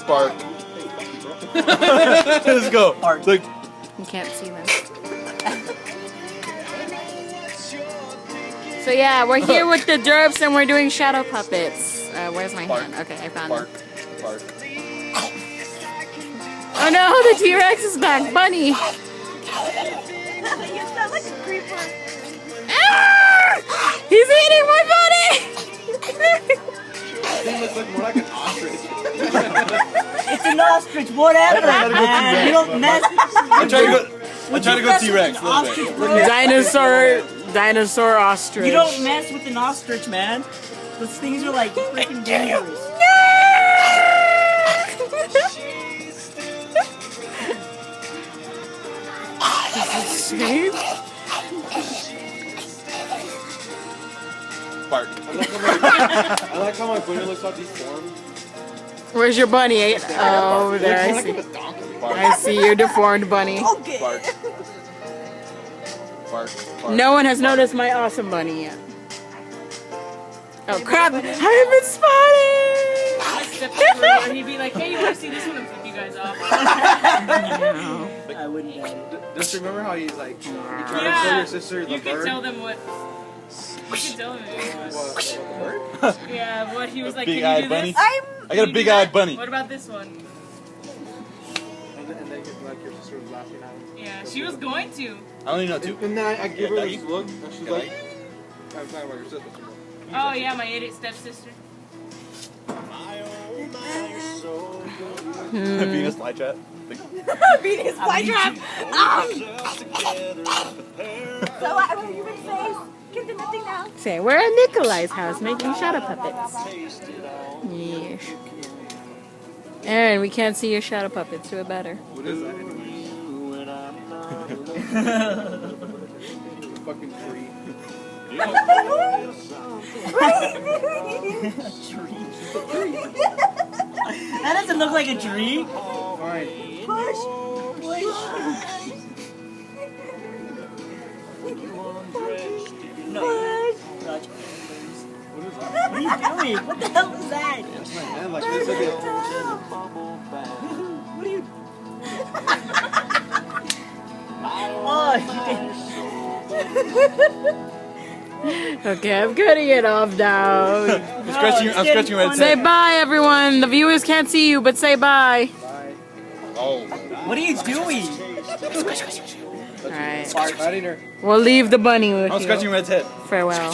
Spark. Let's go. Look. You can't see them. So yeah, we're here with the derps and we're doing shadow puppets. Where's my hand? Okay, I found it. Spark. Oh no, the T-Rex is back. Bunny. You sound like a creeper. Ah! He's eating my bunny! He looks like more like an ostrich. It's an ostrich, whatever, man. You don't mess. I'm trying to go T-Rex a little bit. Dinosaur ostrich. You don't mess with an ostrich, man. Those things are like freaking dangerous. Spark. I like how my bunny looks all deformed. Where's your bunny? Oh, there I see. I see your deformed bunny. Okay. Spark. No one has noticed my awesome bunny yet. Oh crap! I have been spotted! My stepfather, he'd be like, hey, you want to see this one and flip you guys off? I wouldn't doubt it. Just remember how he's like, you trying to show Yeah, your sister the you could bird? tell them what. You could tell them it was. What, the bird? Yeah, what he was like, can you Big-eyed do bunny. this? I got a Can you do big-eyed that? bunny. What about this one? And then like your sister was laughing at him. Yeah, she was going to. I only know two. And then I give her this look, and she's Can I like, I'm talking about your sister. Oh yeah, my idiot stepsister. Venus flytrap. Venus flytrap. So what are you gonna say? Give them nothing now. Say, we're at Nikolai's house making shadow puppets. Yes. Aaron, we can't see your shadow puppets. Do it better. What is that anyway? Fucking tree. That doesn't look like a tree. Fine. Push. No. Gotcha. What is that? What are you doing? What the hell is that? That's my hand. Like this again. What are you? Oh, Okay, I'm cutting it off now. I'm scratching red Say tape. bye, everyone. The viewers can't see you, but say bye. Oh. What are you doing? All right. Spark. Out in her. We'll leave the bunny with I'm scratching you. Red's head. Farewell.